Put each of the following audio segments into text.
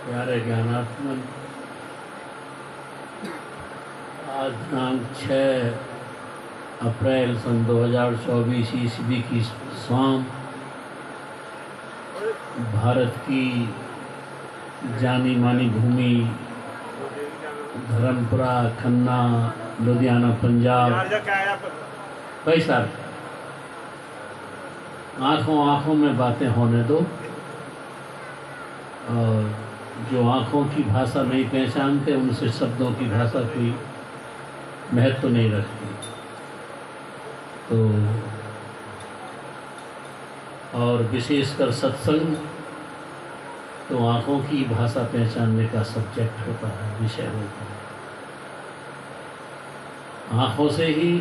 प्यारे ज्ञानात्मन, आज दिनांक 6 अप्रैल सन 2024 ईस्वी की शाम भारत की जानी मानी भूमि धर्मपुरा, खन्ना, लुधियाना, पंजाब। भाई साहब, आँखों आँखों में बातें होने दो। और जो आँखों की भाषा नहीं पहचानते उनसे शब्दों की भाषा कोई महत्व नहीं रखती। तो और विशेषकर सत्संग तो आँखों की भाषा पहचानने का सब्जेक्ट होता है, विषय होता है। आँखों से ही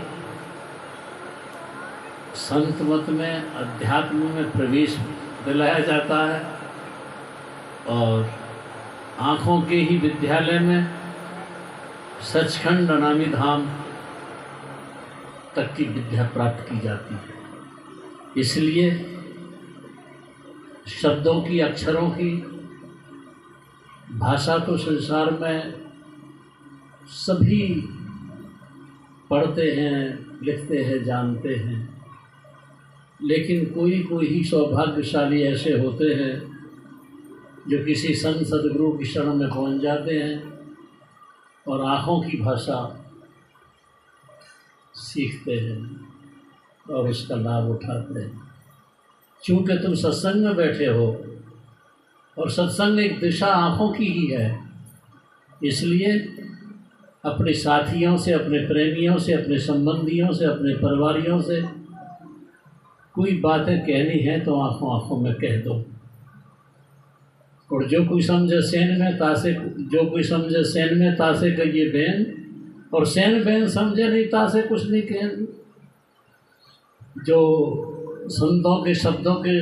संत मत में, अध्यात्म में प्रवेश दिलाया जाता है और आँखों के ही विद्यालय में सचखंड अनामी धाम तक की विद्या प्राप्त की जाती है। इसलिए शब्दों की, अक्षरों की भाषा तो संसार में सभी पढ़ते हैं, लिखते हैं, जानते हैं, लेकिन कोई कोई ही सौभाग्यशाली ऐसे होते हैं जो किसी संत सदगुरु की शरण में पहुंच जाते हैं और आँखों की भाषा सीखते हैं और उसका लाभ उठाते हैं। क्योंकि तुम सत्संग में बैठे हो और सत्संग एक दिशा आँखों की ही है, इसलिए अपने साथियों से, अपने प्रेमियों से, अपने संबंधियों से, अपने परिवारियों से कोई बातें कहनी है तो आँखों आँखों में कह दो। और जो कोई समझे सेन में तासे, जो कोई समझे सेन में तासे कहिए बैन, और सेन बैन समझे नहीं तासे कुछ नहीं कहें। जो संतों के शब्दों के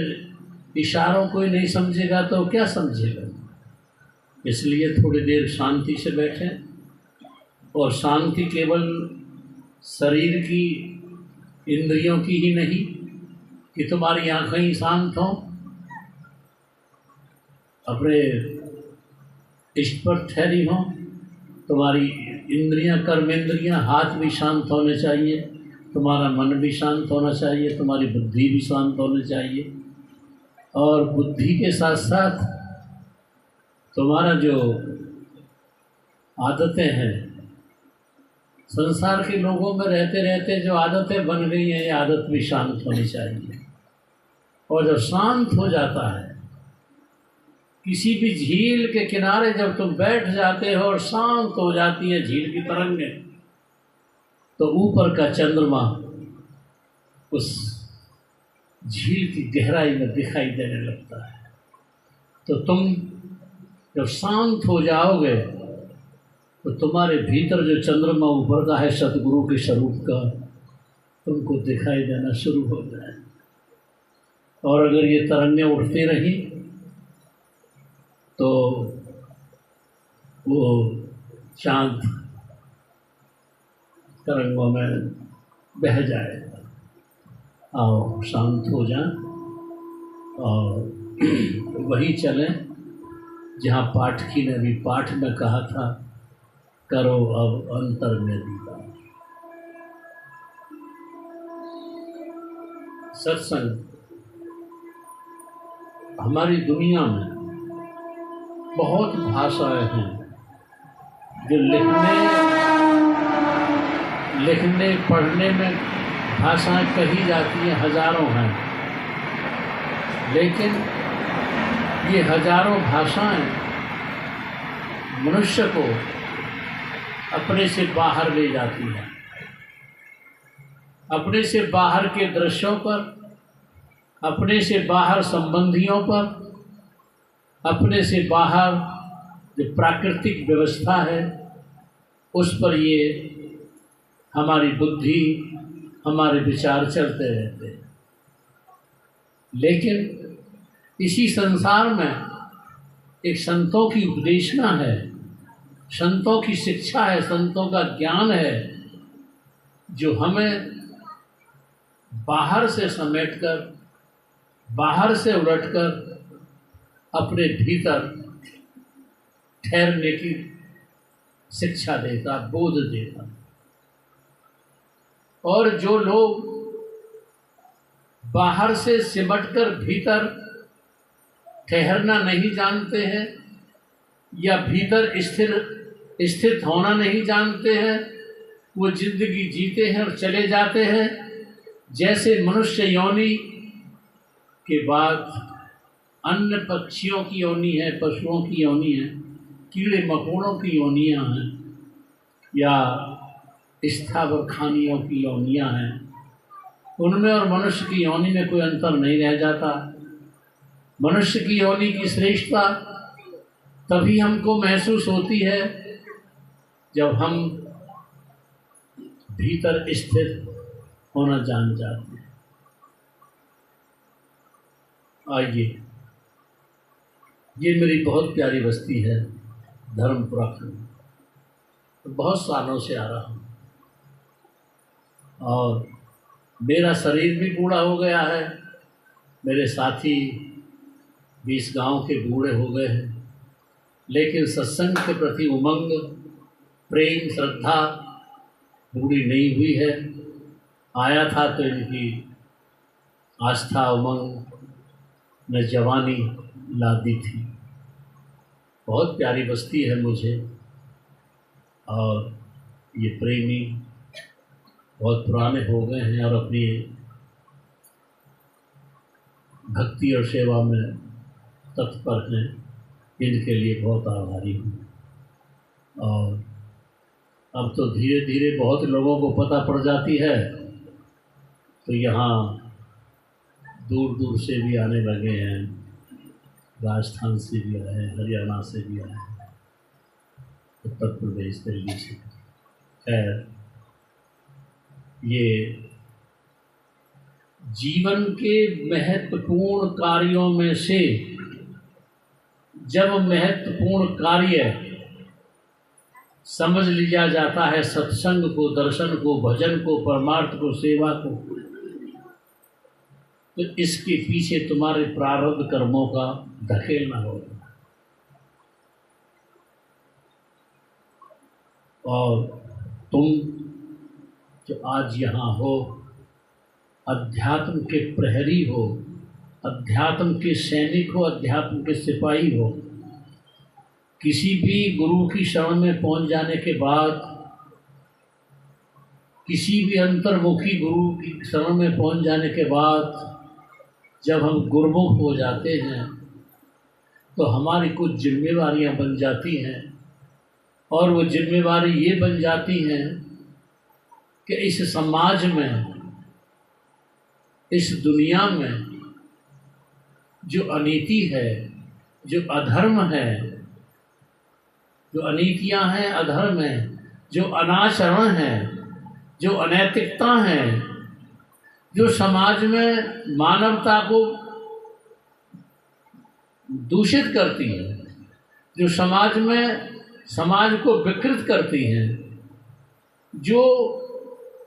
इशारों को ही नहीं समझेगा तो क्या समझेगा। इसलिए थोड़ी देर शांति से बैठें, और शांति केवल शरीर की, इंद्रियों की ही नहीं कि तुम्हारी आँखें ही शांत हों, अपने इष्ट पर ठहरी हों, तुम्हारी इंद्रियां, कर्मेंद्रियां, हाथ भी शांत होने चाहिए, तुम्हारा मन भी शांत होना चाहिए, तुम्हारी बुद्धि भी शांत होनी चाहिए। और बुद्धि के साथ साथ तुम्हारा जो आदतें हैं, संसार के लोगों में रहते रहते जो आदतें बन गई हैं, ये आदत भी शांत होनी चाहिए। और जब शांत हो जाता है, किसी भी झील के किनारे जब तुम बैठ जाते हो और शांत हो जाती है झील की तरंगें, तो ऊपर का चंद्रमा उस झील की गहराई में दिखाई देने लगता है। तो तुम जब शांत हो जाओगे तो तुम्हारे भीतर जो चंद्रमा ऊपर का है, सतगुरु के स्वरूप का, तुमको दिखाई देना शुरू हो जाए। और अगर ये तरंगें उठती रही तो वो चांद तरंगों में बह जाएगा। आओ शांत हो जाएं और वही चलें जहाँ पाठकी ने भी पाठ में कहा था, करो अब अंतर में दीदार। सत्संग हमारी दुनिया में बहुत भाषाएं हैं जो लिखने पढ़ने में भाषाएं कही जाती हैं, हजारों हैं, लेकिन ये हजारों भाषाएं मनुष्य को अपने से बाहर ले जाती हैं। अपने से बाहर के दृश्यों पर, अपने से बाहर संबंधियों पर, अपने से बाहर जो प्राकृतिक व्यवस्था है उस पर ये हमारी बुद्धि, हमारे विचार चलते रहते हैं। लेकिन इसी संसार में एक संतों की उपदेशना है, संतों की शिक्षा है, संतों का ज्ञान है, जो हमें बाहर से समेटकर, बाहर से उलटकर अपने भीतर ठहरने की शिक्षा देता, बोध देता। और जो लोग बाहर से सिमटकर भीतर ठहरना नहीं जानते हैं या भीतर स्थित होना नहीं जानते हैं, वो जिंदगी जीते हैं और चले जाते हैं। जैसे मनुष्य योनि के बाद अन्य पक्षियों की योनि है, पशुओं की योनि है, कीड़े मकोड़ों की योनियां हैं या स्थावर खानियों की योनियां हैं, उनमें और मनुष्य की योनि में कोई अंतर नहीं रह जाता। मनुष्य की योनि की श्रेष्ठता तभी हमको महसूस होती है जब हम भीतर स्थित होना जान जाते हैं। आइए, ये मेरी बहुत प्यारी बस्ती है धर्मपुरा खंड, बहुत सालों से आ रहा हूँ और मेरा शरीर भी बूढ़ा हो गया है, मेरे साथी 20 गांव के बूढ़े हो गए हैं, लेकिन सत्संग के प्रति उमंग, प्रेम, श्रद्धा पूरी नहीं हुई है। आया था तो इनकी आस्था, उमंग ने जवानी ला दी थी। बहुत प्यारी बस्ती है मुझे और ये प्रेमी बहुत पुराने हो गए हैं और अपनी भक्ति और सेवा में तत्पर हैं। इनके लिए बहुत आभारी हूँ। और अब तो धीरे धीरे बहुत लोगों को पता पड़ जाती है, तो यहाँ दूर दूर से भी आने लगे हैं, राजस्थान से भी आए हैं, हरियाणा से भी आए हैं, उत्तर प्रदेश, दिल्ली से। खैर, ये जीवन के महत्वपूर्ण कार्यों में से जब महत्वपूर्ण कार्य समझ लिया जाता है, सत्संग को, दर्शन को, भजन को, परमार्थ को, सेवा को, तो इसके पीछे तुम्हारे प्रारब्ध कर्मों का धकेलना होगा। और तुम जो आज यहाँ हो, अध्यात्म के प्रहरी हो, अध्यात्म के सैनिक हो, अध्यात्म के सिपाही हो। किसी भी गुरु की शरण में पहुंच जाने के बाद, किसी भी अंतर्मुखी गुरु की शरण में पहुंच जाने के बाद जब हम गुरुमुख हो जाते हैं तो हमारी कुछ जिम्मेवारियां बन जाती हैं। और वो जिम्मेवारी ये बन जाती हैं कि इस समाज में, इस दुनिया में जो अनीति है, जो अधर्म है, जो अनीतियां हैं, अधर्म है, जो अनाचरण है, जो अनैतिकता है, जो समाज में मानवता को दूषित करती है, जो समाज में समाज को विकृत करती हैं, जो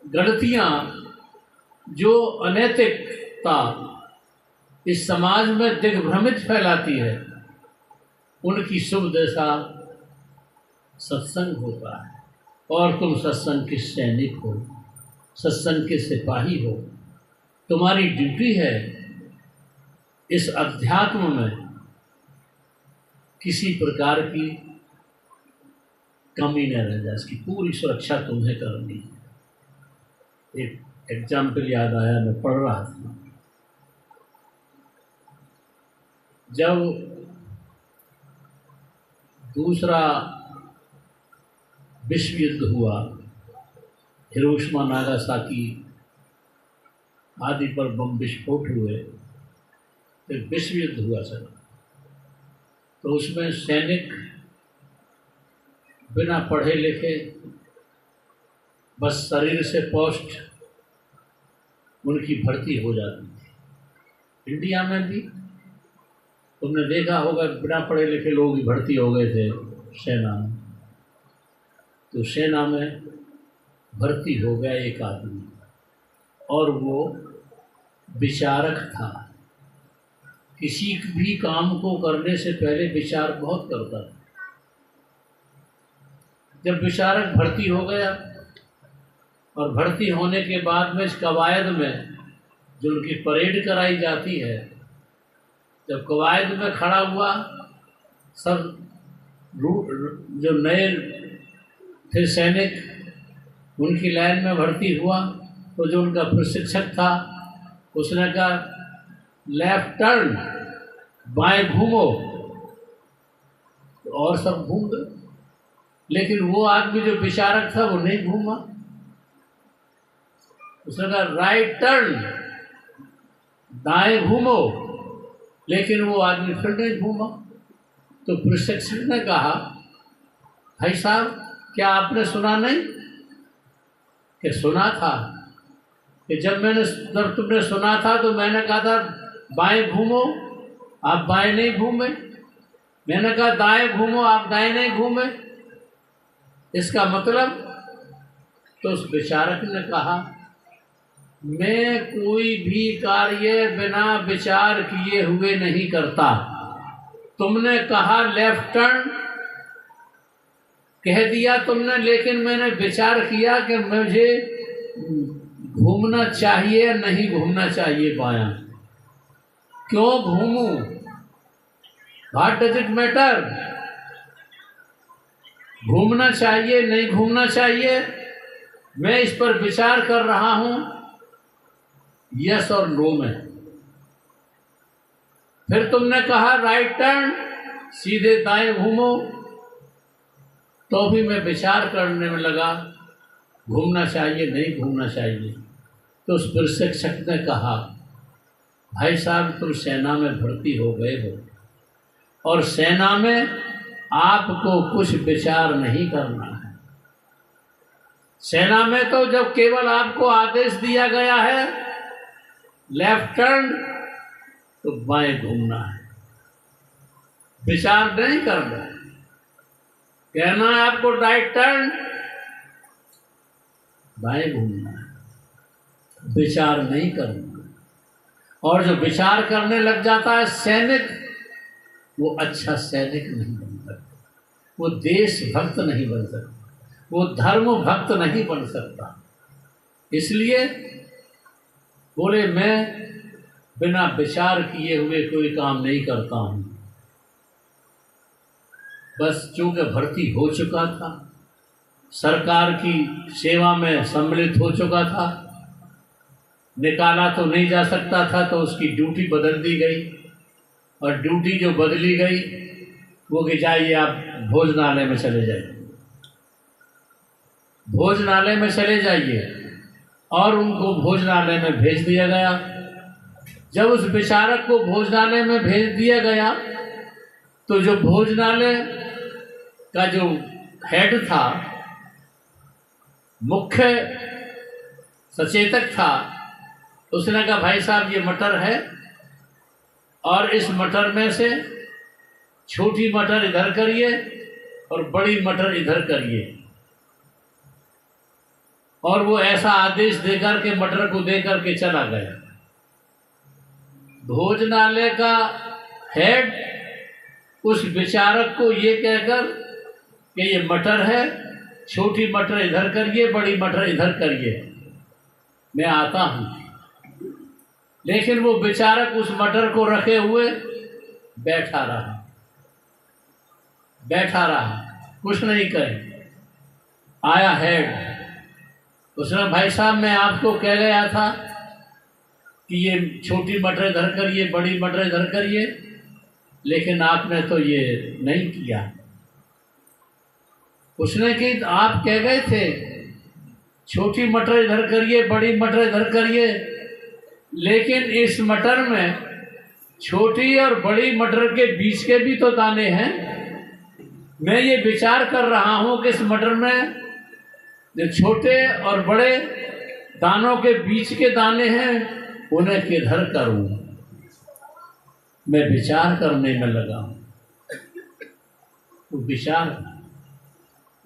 गलतियां, जो अनैतिकता इस समाज में दिग्भ्रमित फैलाती है, उनकी शुभ दशा सत्संग होता है। और तुम सत्संग के सैनिक हो, सत्संग के सिपाही हो। तुम्हारी ड्यूटी है इस अध्यात्म में किसी प्रकार की कमी न रह जाए, इसकी पूरी सुरक्षा तुम्हें करनी है। एक एग्जाम्पल याद आया, मैं पढ़ रहा था। जब दूसरा विश्व युद्ध हुआ, हिरोशिमा, नागासाकी आदि पर बम विस्फोट हुए, तो विश्व युद्ध हुआ सर। तो उसमें सैनिक बिना पढ़े लिखे, बस शरीर से पोस्ट उनकी भर्ती हो जाती थी। इंडिया में भी तुमने देखा होगा, बिना पढ़े लिखे लोग भी भर्ती हो गए थे सेना में। तो सेना में भर्ती हो गया एक आदमी, और वो विचारक था। किसी भी काम को करने से पहले विचार बहुत करता था। जब विचारक भर्ती हो गया और भर्ती होने के बाद में इस कवायद में जो उनकी परेड कराई जाती है, जब कवायद में खड़ा हुआ, सब जो नए थे सैनिक उनकी लाइन में भर्ती हुआ, तो जो उनका प्रशिक्षक था उसने कहा लेफ्ट टर्न, बाएं घूमो, तो और सब घूम गए, लेकिन वो आदमी जो विचारक था वो नहीं घूमा। उसने कहा राइट टर्न, दाएं घूमो, लेकिन वो आदमी फिर नहीं घूमा। तो प्रशिक्षक ने कहा भाई साहब क्या आपने सुना नहीं? कि सुना था, कि जब तुमने सुना था तो मैंने कहा था बाएं घूमो, आप बाएं नहीं घूमे। मैंने कहा दाएं घूमो, आप दाएं नहीं घूमे। इसका मतलब, तो उस विचारक ने कहा मैं कोई भी कार्य बिना विचार किए हुए नहीं करता। तुमने कहा लेफ्ट टर्न, कह दिया तुमने, लेकिन मैंने विचार किया कि मुझे घूमना चाहिए या नहीं घूमना चाहिए बायां। क्यों घूमूं? What does it matter? घूमना चाहिए नहीं घूमना चाहिए, मैं इस पर विचार कर रहा हूं, यस और नो में। फिर तुमने कहा राइट टर्न, सीधे दाएं घूमो, तो भी मैं विचार करने में लगा घूमना चाहिए नहीं घूमना चाहिए। तो उस प्रशिक्षक ने कहा भाई साहब तुम सेना में भर्ती हो गए हो और सेना में आपको कुछ विचार नहीं करना है। सेना में तो जब केवल आपको आदेश दिया गया है लेफ्ट टर्न, तो बाएं घूमना है, विचार नहीं करना है। कहना है आपको राइट टर्न, बाएं घूमना है, विचार नहीं करना। और जो विचार करने लग जाता है सैनिक, वो अच्छा सैनिक नहीं बन सकता, वो देशभक्त नहीं बन सकता, वो धर्म भक्त नहीं बन सकता। इसलिए बोले मैं बिना विचार किए हुए कोई काम नहीं करता हूँ। बस चूंकि भर्ती हो चुका था, सरकार की सेवा में सम्मिलित हो चुका था, निकाला तो नहीं जा सकता था, तो उसकी ड्यूटी बदल दी गई। और ड्यूटी जो बदली गई वो कि जाइए आप भोजनालय में चले जाइए, भोजनालय में चले जाइए। और उनको भोजनालय में भेज दिया गया। जब उस विचारक को भोजनालय में भेज दिया गया, तो जो भोजनालय का जो हेड था, मुख्य सचेतक था, उसने कहा भाई साहब ये मटर है और इस मटर में से छोटी मटर इधर करिए और बड़ी मटर इधर करिए। और वो ऐसा आदेश देकर के मटर को देकर के चला गया। भोजनालय का हेड उस विचारक को ये कहकर कि ये मटर है, छोटी मटर इधर करिए, बड़ी मटर इधर करिए, मैं आता हूँ। लेकिन वो विचारक उस मटर को रखे हुए बैठा रहा, कुछ नहीं करे। आया हेड, उसने भाई साहब मैं आपको कह गया था कि ये छोटी मटर इधर करिए, बड़ी मटर इधर करिए, लेकिन आपने तो ये नहीं किया। उसने कि आप कह गए थे छोटी मटर इधर करिए, बड़ी मटर इधर करिए, लेकिन इस मटर में छोटी और बड़ी मटर के बीच के भी तो दाने हैं। मैं ये विचार कर रहा हूं कि इस मटर में जो छोटे और बड़े दानों के बीच के दाने हैं उन्हें किधर करूं। मैं विचार करने में लगा हूं। वो विचार,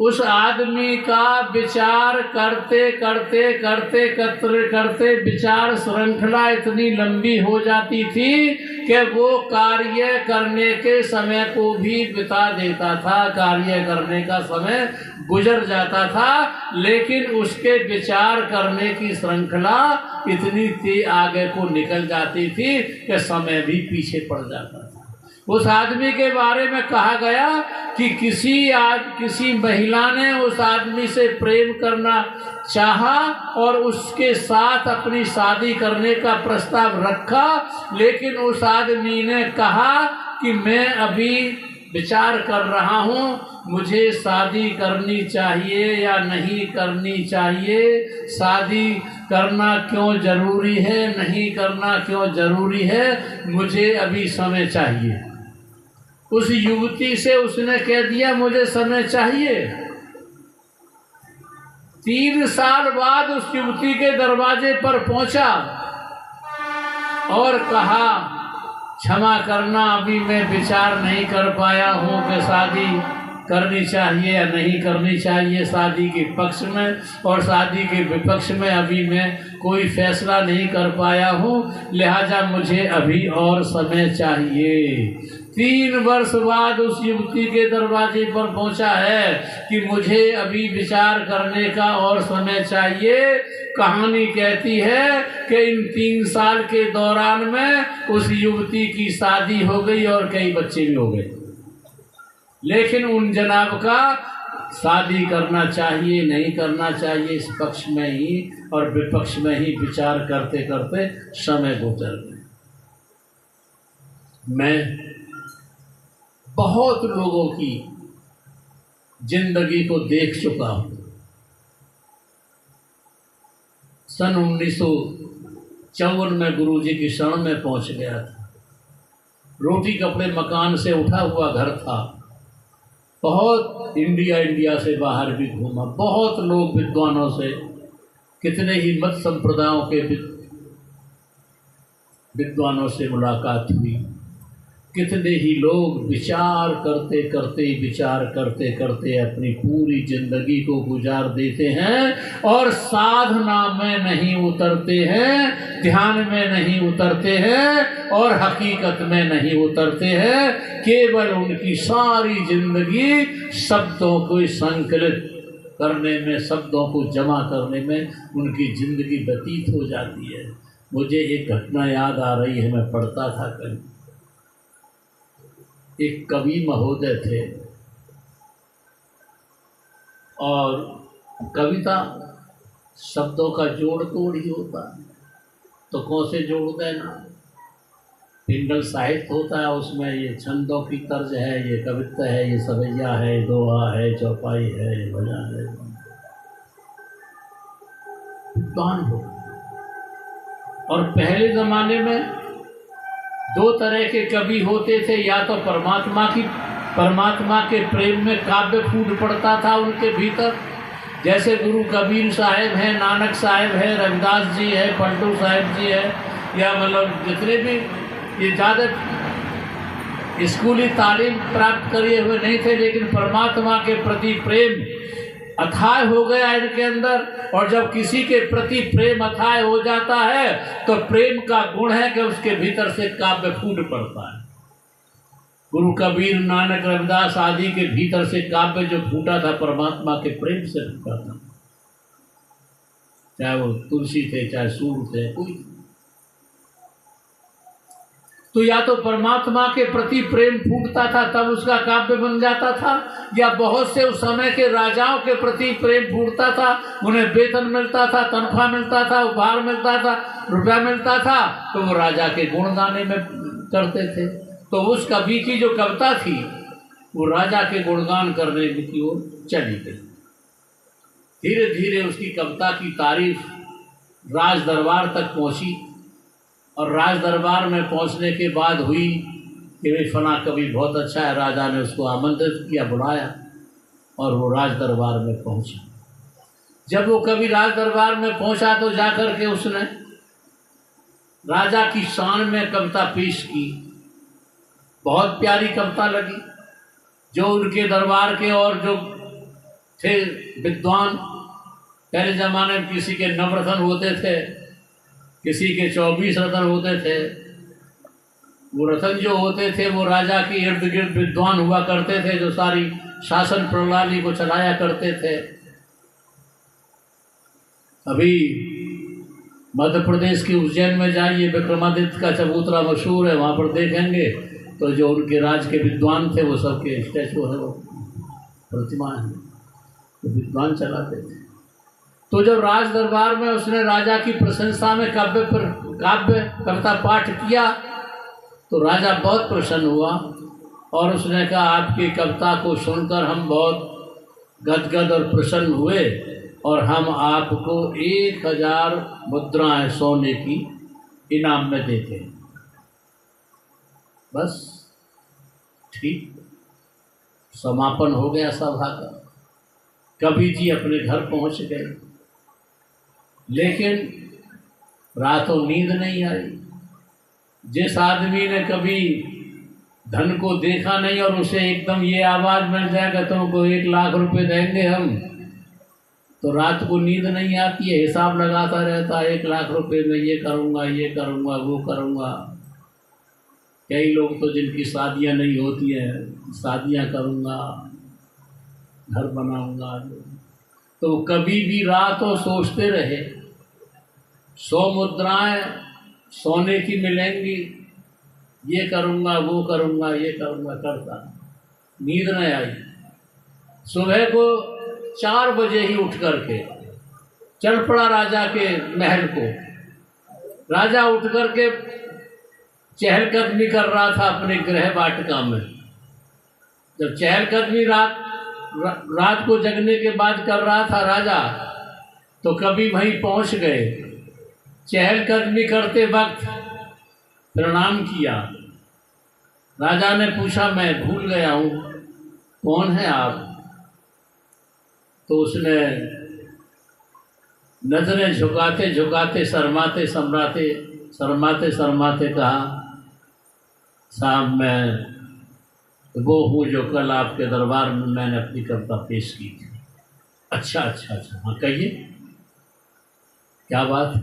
उस आदमी का विचार करते करते करते करते करते विचार श्रृंखला इतनी लंबी हो जाती थी कि वो कार्य करने के समय को भी बिता देता था, कार्य करने का समय गुजर जाता था, लेकिन उसके विचार करने की श्रृंखला इतनी आगे को निकल जाती थी कि समय भी पीछे पड़ जाता था। उस आदमी के बारे में कहा गया कि किसी महिला ने उस आदमी से प्रेम करना चाहा और उसके साथ अपनी शादी करने का प्रस्ताव रखा, लेकिन उस आदमी ने कहा कि मैं अभी विचार कर रहा हूँ, मुझे शादी करनी चाहिए या नहीं करनी चाहिए, शादी करना क्यों जरूरी है, नहीं करना क्यों जरूरी है, मुझे अभी समय चाहिए। उस युवती से उसने कह दिया मुझे समय चाहिए। 3 साल बाद उस युवती के दरवाजे पर पहुंचा और कहा क्षमा करना, अभी मैं विचार नहीं कर पाया हूँ कि शादी करनी चाहिए या नहीं करनी चाहिए, शादी के पक्ष में और शादी के विपक्ष में अभी मैं कोई फैसला नहीं कर पाया हूँ, लिहाजा मुझे अभी और समय चाहिए। 3 वर्ष बाद उस युवती के दरवाजे पर पहुंचा है कि मुझे अभी विचार करने का और समय चाहिए। कहानी कहती है कि इन 3 साल के दौरान में उस युवती की शादी हो गई और कई बच्चे भी हो गए, लेकिन उन जनाब का शादी करना चाहिए नहीं करना चाहिए इस पक्ष में ही और विपक्ष में ही विचार करते करते समय गुजर गए। मैं बहुत लोगों की जिंदगी को देख चुका हूँ। सन 1954 में गुरुजी की शरण में पहुंच गया था। रोटी कपड़े मकान से उठा हुआ घर था। बहुत इंडिया से बाहर भी घूमा, बहुत लोग विद्वानों से, कितने ही मत संप्रदायों के विद्वानों से मुलाकात हुई। कितने ही लोग विचार करते करते अपनी पूरी जिंदगी को गुजार देते हैं और साधना में नहीं उतरते हैं, ध्यान में नहीं उतरते हैं और हकीकत में नहीं उतरते हैं। केवल उनकी सारी जिंदगी शब्दों को संकलित करने में, शब्दों को जमा करने में उनकी जिंदगी व्यतीत हो जाती है। मुझे एक घटना याद आ रही है, मैं पढ़ता था कल। एक कवि महोदय थे और कविता शब्दों का जोड़ तोड़ ही होता है, तो कौन से जोड़ देना, पिंडल साहित्य होता है, उसमें ये छंदों की तर्ज है, ये कविता है, ये सवैया है, दोहा है, चौपाई है, भजन है, विद्वान हो। और पहले ज़माने में 2 तरह के कवि होते थे, या तो परमात्मा के प्रेम में काव्य फूट पड़ता था उनके भीतर, जैसे गुरु कबीर साहब हैं, नानक साहब है, रविदास जी है, पलटू साहब जी है, या मतलब जितने भी ये ज़्यादा स्कूली तालीम प्राप्त करे हुए नहीं थे, लेकिन परमात्मा के प्रति प्रेम अथाह हो गया इनके अंदर। और जब किसी के प्रति प्रेम अथाह हो जाता है तो प्रेम का गुण है कि उसके भीतर से काव्य फूट पड़ता है। गुरु कबीर, नानक, रविदास आदि के भीतर से काव्य जो फूटा था परमात्मा के प्रेम से फूटा था, चाहे वो तुलसी थे, चाहे सूर थे, कोई। तो या तो परमात्मा के प्रति प्रेम फूटता था तब उसका काव्य बन जाता था, या बहुत से उस समय के राजाओं के प्रति प्रेम फूटता था, उन्हें वेतन मिलता था, तनख्वाह मिलता था, उपहार मिलता था, रुपया मिलता था, तो वो राजा के गुण गाने में करते थे। तो उस कवि की जो कविता थी वो राजा के गुणगान करने की ओर चली गई। धीरे धीरे उसकी कविता की तारीफ राज दरबार तक पहुंची और राज दरबार में पहुंचने के बाद हुई कि भाई फला कवि बहुत अच्छा है। राजा ने उसको आमंत्रित किया, बुलाया और वो राज दरबार में पहुंचा। जब वो कवि राज दरबार में पहुंचा तो जाकर के उसने राजा की शान में कविता पेश की। बहुत प्यारी कविता लगी। जो उनके दरबार के और जो थे विद्वान। पहले ज़माने में किसी के 9 रतन होते थे, किसी के 24 रतन होते थे। वो रतन जो होते थे वो राजा के इर्द गिर्द विद्वान हुआ करते थे, जो सारी शासन प्रणाली को चलाया करते थे। अभी मध्य प्रदेश के उज्जैन में जाइए, विक्रमादित्य का चबूतरा मशहूर है, वहाँ पर देखेंगे तो जो उनके राज के विद्वान थे वो सबके स्टैचू है, वो प्रतिमा है, वो विद्वान चलाते थे। तो जब राज दरबार में उसने राजा की प्रशंसा में काव्य कविता पाठ किया तो राजा बहुत प्रसन्न हुआ और उसने कहा आपकी कविता को सुनकर हम बहुत गदगद और प्रसन्न हुए और हम आपको 1000 मुद्राएं सोने की इनाम में देते हैं। बस ठीक, समापन हो गया सभा का। कवि जी अपने घर पहुंच गए, लेकिन रातों नींद नहीं आई। जिस आदमी ने कभी धन को देखा नहीं और उसे एकदम ये आवाज़ मिल जाएगा तुमको 1 लाख रुपए देंगे हम, तो रात को नींद नहीं आती है, हिसाब लगाता रहता है 1 लाख रुपए में ये करूँगा वो करूँगा। कई लोग तो जिनकी शादियां नहीं होती हैं, शादियां करूँगा, घर बनाऊँगा, तो कभी भी रातों सोचते रहे 100 मुद्राएं सोने की मिलेंगी, ये करूँगा वो करूँगा ये करूँगा करता, नींद नहीं आई। सुबह को 4 बजे ही उठ करके चल पड़ा राजा के महल को। राजा उठ करके चहलकदमी कर रहा था अपने गृह वाटिका में। जब चहलकदमी रात को जगने के बाद कर रहा था राजा, तो कभी वहीं पहुंच गए। चहलकदमी करते वक्त प्रणाम किया। राजा ने पूछा मैं भूल गया हूँ, कौन है आप? तो उसने नजरें झुकाते झुकाते शर्माते शर्माते कहा साहब मैं वो हूँ जो कल आपके दरबार में मैंने अपनी कविता पेश की थी। अच्छा, हाँ कहिए क्या बात है?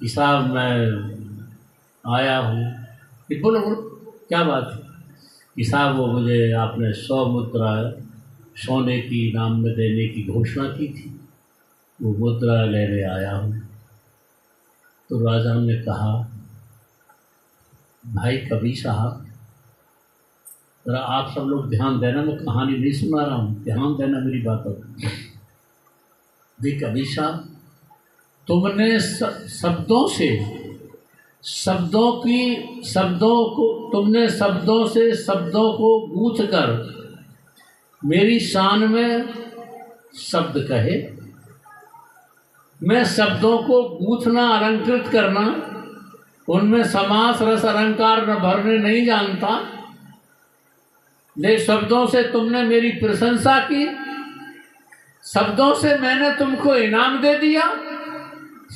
कि साहब मैं आया हूँ। कि बोलो क्या बात है? कि साहब वो मुझे आपने 100 मुद्रा सोने की इनाम में देने की घोषणा की थी, वो मुद्रा लेने आया हूँ। तो राजा ने कहा भाई कवि साहब जरा आप सब लोग ध्यान देना, मैं कहानी नहीं सुना रहा हूँ, ध्यान देना मेरी बातों पर। भाई कवि साहब तुमने तुमने शब्दों को गूंथ कर मेरी शान में शब्द कहे। मैं शब्दों को गूंथना, अलंकृत करना, उनमें समास रस अलंकार न भरने नहीं जानता, ले शब्दों से तुमने मेरी प्रशंसा की, शब्दों से मैंने तुमको इनाम दे दिया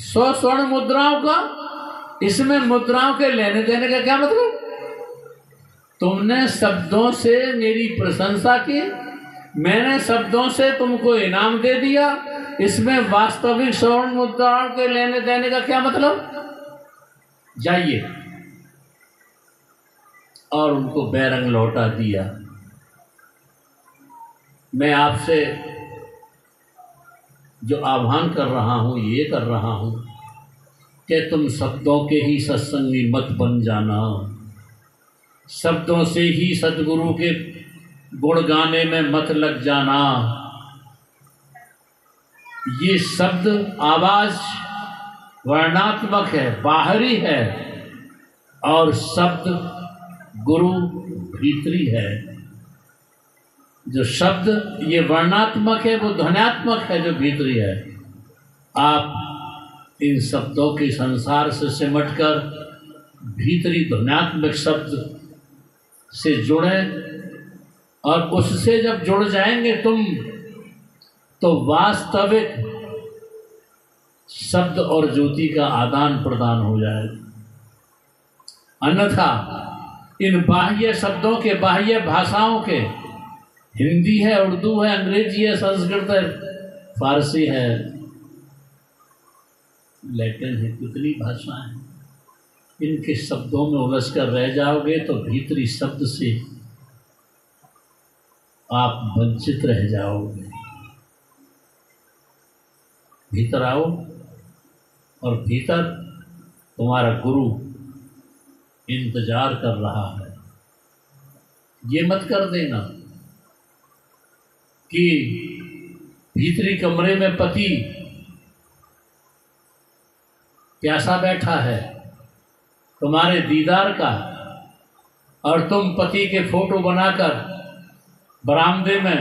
100 स्वर्ण मुद्राओं का। इसमें मुद्राओं के लेने देने का क्या मतलब? तुमने शब्दों से मेरी प्रशंसा की, मैंने शब्दों से तुमको इनाम दे दिया, इसमें वास्तविक स्वर्ण मुद्राओं के लेने देने का क्या मतलब? जाइए। और उनको बैरंग लौटा दिया। मैं आपसे जो आह्वान कर रहा हूँ, ये कर रहा हूँ कि तुम शब्दों के ही सत्संगी मत बन जाना, शब्दों से ही सद्गुरु के गुण गाने में मत लग जाना। ये शब्द आवाज वर्णात्मक है, बाहरी है, और शब्द गुरु भीतरी है। जो शब्द ये वर्णात्मक है वो ध्वन्यात्मक है, जो भीतरी है। आप इन शब्दों के संसार से सिमटकर भीतरी ध्वन्यात्मक शब्द से जुड़े, और उससे जब जुड़ जाएंगे तुम, तो वास्तविक शब्द और ज्योति का आदान प्रदान हो जाएगा। अन्यथा इन बाह्य शब्दों के, बाह्य भाषाओं के हिंदी है, उर्दू है, अंग्रेजी है, संस्कृत है, फारसी है, लैटिन है, कितनी भाषाएं। इनके शब्दों में उलझ कर रह जाओगे तो भीतरी शब्द से आप वंचित रह जाओगे। भीतर आओ और भीतर तुम्हारा गुरु इंतजार कर रहा है। ये मत कर देना कि भीतरी कमरे में पति प्यासा बैठा है तुम्हारे दीदार का, और तुम पति के फोटो बनाकर बरामदे में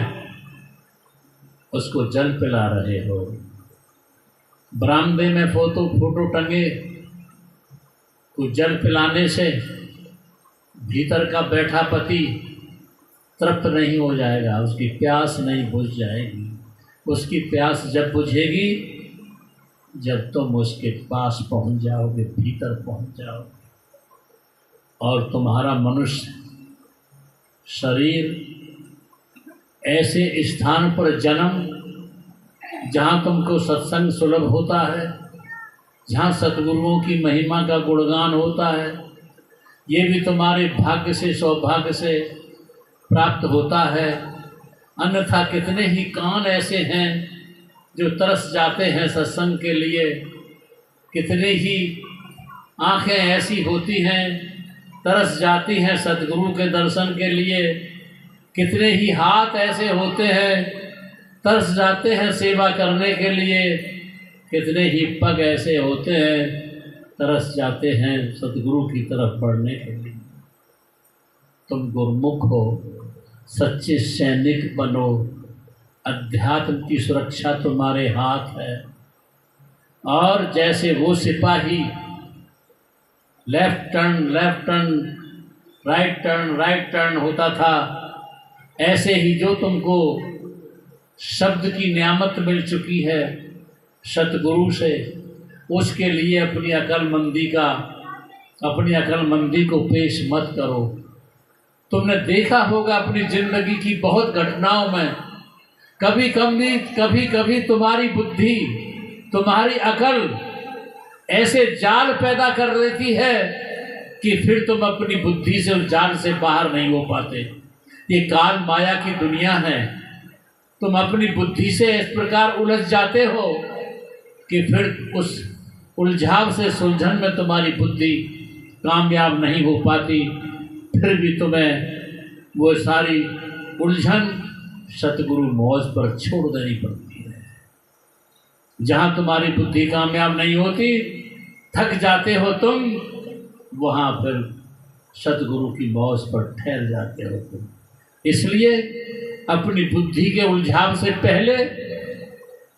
उसको जल पिला रहे हो। बरामदे में फोटो टंगे, कुछ जल पिलाने से भीतर का बैठा पति तृप्त नहीं हो जाएगा, उसकी प्यास नहीं बुझ जाएगी। उसकी प्यास जब बुझेगी जब तुम उसके पास पहुंच जाओगे, भीतर पहुंच जाओगे, और तुम्हारा मनुष्य शरीर ऐसे स्थान पर जन्म जहाँ तुमको सत्संग सुलभ होता है, जहाँ सतगुरुओं की महिमा का गुणगान होता है, ये भी तुम्हारे भाग्य से, सौभाग्य से प्राप्त होता है। अन्यथा कितने ही कान ऐसे हैं जो तरस जाते हैं सत्संग के लिए, कितने ही आँखें ऐसी होती हैं तरस जाती हैं सतगुरु के दर्शन के लिए, कितने ही हाथ ऐसे होते हैं तरस जाते हैं सेवा करने के लिए, कितने ही पग ऐसे होते हैं तरस जाते हैं सतगुरु की तरफ बढ़ने के लिए। तुम गुरमुख हो, सच्चे सैनिक बनो, अध्यात्म की सुरक्षा तुम्हारे हाथ है। और जैसे वो सिपाही लेफ्ट टर्न राइट टर्न होता था, ऐसे ही जो तुमको शब्द की नियामत मिल चुकी है सतगुरु से, उसके लिए अपनी अक्लमंदी को पेश मत करो। तुमने देखा होगा अपनी जिंदगी की बहुत घटनाओं में, कभी कभी तुम्हारी बुद्धि, तुम्हारी अकल ऐसे जाल पैदा कर लेती है कि फिर तुम अपनी बुद्धि से उस जाल से बाहर नहीं हो पाते। ये काल माया की दुनिया है, तुम अपनी बुद्धि से इस प्रकार उलझ जाते हो कि फिर उस उलझाव से सुलझन में तुम्हारी बुद्धि कामयाब नहीं हो पाती। फिर भी तुम्हें वो सारी उलझन सतगुरु मौज पर छोड़ देनी पड़ती है। जहाँ तुम्हारी बुद्धि कामयाब नहीं होती, थक जाते हो तुम, वहाँ फिर सतगुरु की मौज पर ठहर जाते हो तुम। इसलिए अपनी बुद्धि के उलझाव से पहले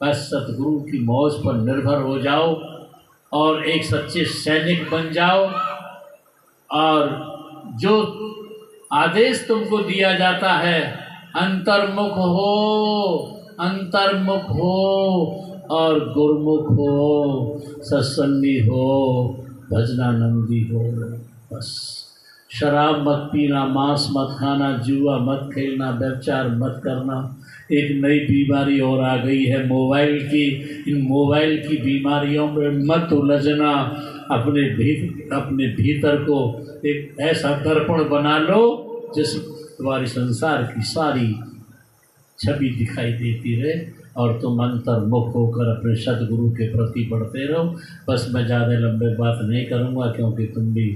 बस सतगुरु की मौज पर निर्भर हो जाओ और एक सच्चे सैनिक बन जाओ, और जो आदेश तुमको दिया जाता है, अंतर्मुख हो और गुरमुख हो, सत्संगी हो, भजनानंदी हो। बस शराब मत पीना, मांस मत खाना, जुआ मत खेलना, व्यभिचार मत करना। एक नई बीमारी और आ गई है मोबाइल की। इन मोबाइल की बीमारियों में मत उलझना। अपने भीतर को एक ऐसा दर्पण बना लो जिस तुम्हारी संसार की सारी छवि दिखाई देती रहे, और तुम अंतर्मुख होकर अपने सद्गुरु के प्रति बढ़ते रहो। बस मैं ज़्यादा लंबे बात नहीं करूँगा, क्योंकि तुम भी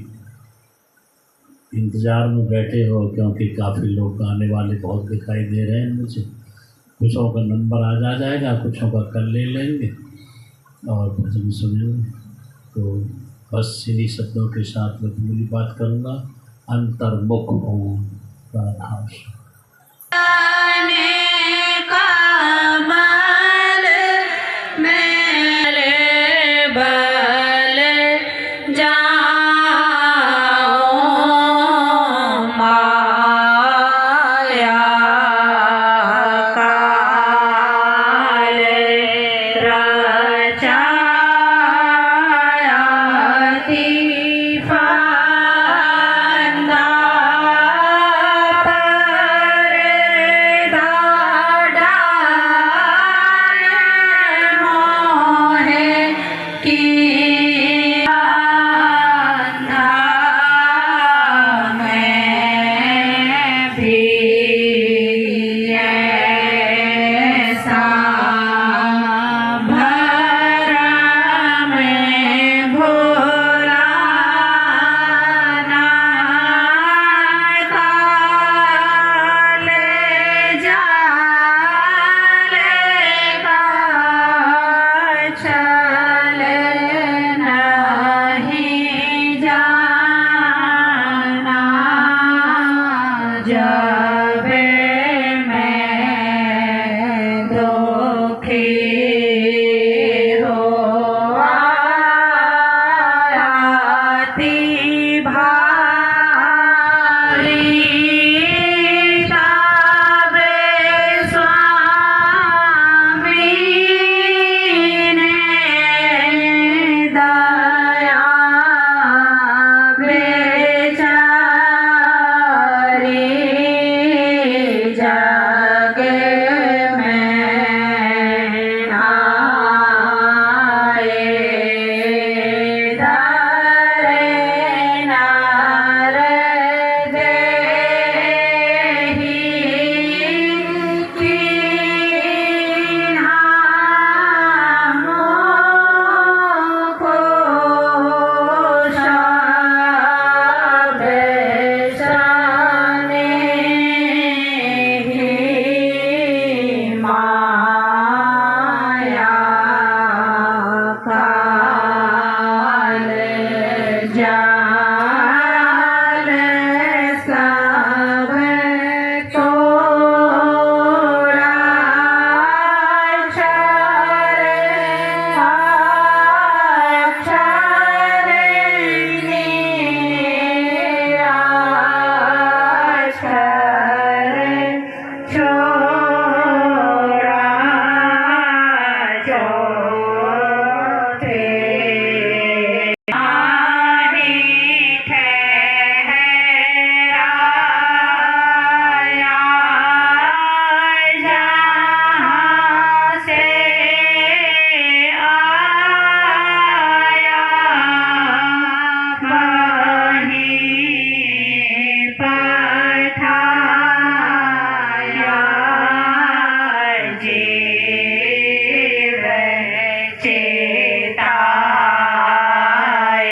इंतज़ार में बैठे हो, क्योंकि काफ़ी लोग आने वाले बहुत दिखाई दे रहे हैं मुझे। कुछों का नंबर आज आ जाएगा, कुछों का कल ले लेंगे और भजन सुनेंगे। तो बस इन्हीं शब्दों के साथ मैं पूरी बात करूँगा। अंतर्मुख हूँ। राधा क्या